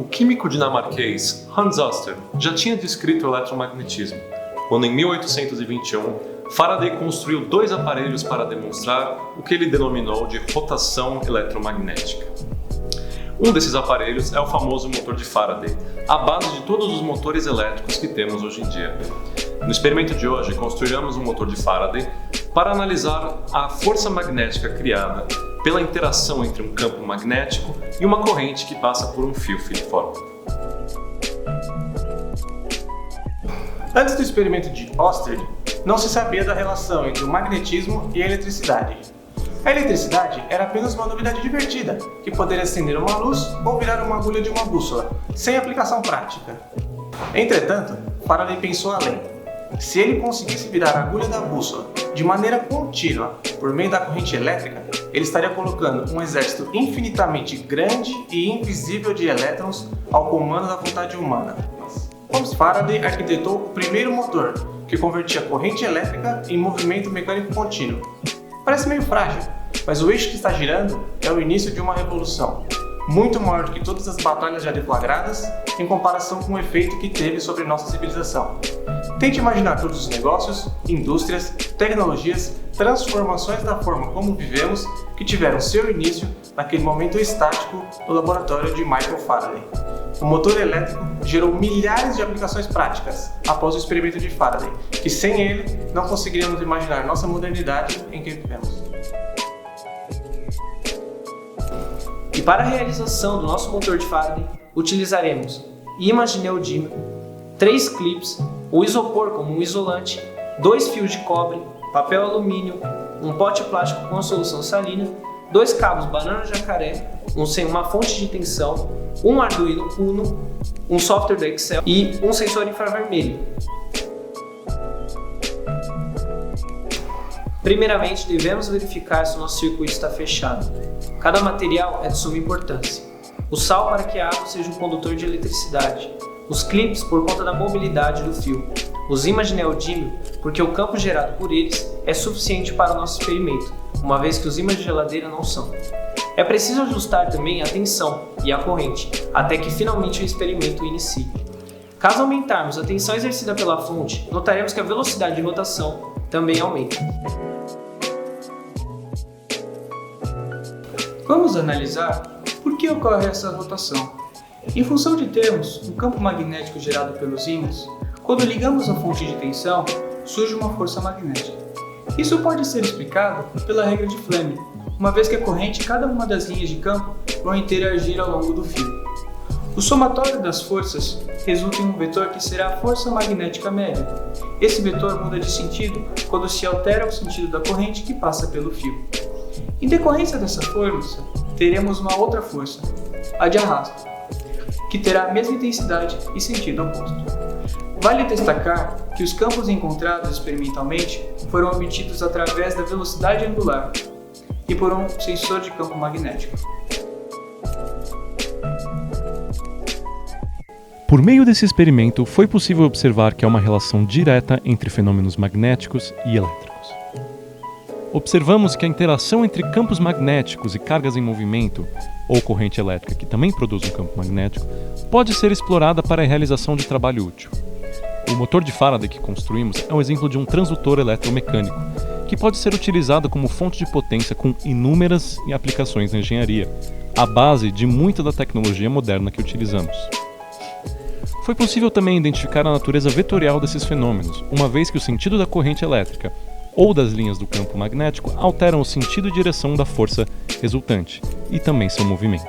O químico dinamarquês Hans Oster já tinha descrito o eletromagnetismo, quando em 1821 Faraday construiu dois aparelhos para demonstrar o que ele denominou de rotação eletromagnética. Um desses aparelhos é o famoso motor de Faraday, a base de todos os motores elétricos que temos hoje em dia. No experimento de hoje, construiremos um motor de Faraday para analisar a força magnética criada pela interação entre um campo magnético e uma corrente que passa por um fio filiforme. Antes do experimento de Oster, não se sabia da relação entre o magnetismo e a eletricidade. A eletricidade era apenas uma novidade divertida, que poderia acender uma luz ou virar uma agulha de uma bússola, sem aplicação prática. Entretanto, Faraday pensou além. Se ele conseguisse virar a agulha da bússola de maneira contínua por meio da corrente elétrica, ele estaria colocando um exército infinitamente grande e invisível de elétrons ao comando da vontade humana. Faraday arquitetou o primeiro motor, que convertia a corrente elétrica em movimento mecânico contínuo. Parece meio frágil, mas o eixo que está girando é o início de uma revolução, muito maior do que todas as batalhas já deflagradas em comparação com o efeito que teve sobre nossa civilização. Tente imaginar todos os negócios, indústrias, tecnologias, transformações da forma como vivemos que tiveram seu início naquele momento estático no laboratório de Michael Faraday. O motor elétrico gerou milhares de aplicações práticas após o experimento de Faraday, que sem ele não conseguiríamos imaginar nossa modernidade em que vivemos. E para a realização do nosso motor de Faraday, utilizaremos ímã de neodímio, 3 clips, o isopor como um isolante, 2 fios de cobre, papel alumínio, um pote plástico com solução salina, 2 cabos banana jacaré, uma fonte de tensão, um Arduino Uno, um software do Excel e um sensor infravermelho. Primeiramente, devemos verificar se o nosso circuito está fechado. Cada material é de suma importância. O sal para que a água seja um condutor de eletricidade. Os clips por conta da mobilidade do fio. Os ímãs de neodímio porque o campo gerado por eles é suficiente para o nosso experimento, uma vez que os ímãs de geladeira não são. É preciso ajustar também a tensão e a corrente, até que finalmente o experimento inicie. Caso aumentarmos a tensão exercida pela fonte, notaremos que a velocidade de rotação também aumenta. Vamos analisar por que ocorre essa rotação. Em função de termos um campo magnético gerado pelos ímãs, quando ligamos a fonte de tensão, surge uma força magnética. Isso pode ser explicado pela regra de Fleming, uma vez que a corrente em cada uma das linhas de campo vão interagir ao longo do fio. O somatório das forças resulta em um vetor que será a força magnética média. Esse vetor muda de sentido quando se altera o sentido da corrente que passa pelo fio. Em decorrência dessa força, teremos uma outra força, a de arrasto, que terá a mesma intensidade e sentido oposto. Vale destacar que os campos encontrados experimentalmente foram obtidos através da velocidade angular e por um sensor de campo magnético. Por meio desse experimento, foi possível observar que há uma relação direta entre fenômenos magnéticos e elétricos. Observamos que a interação entre campos magnéticos e cargas em movimento, ou corrente elétrica que também produz um campo magnético, pode ser explorada para a realização de trabalho útil. O motor de Faraday que construímos é um exemplo de um transdutor eletromecânico, que pode ser utilizado como fonte de potência com inúmeras aplicações na engenharia, a base de muita da tecnologia moderna que utilizamos. Foi possível também identificar a natureza vetorial desses fenômenos, uma vez que o sentido da corrente elétrica ou das linhas do campo magnético alteram o sentido e direção da força resultante, e também seu movimento.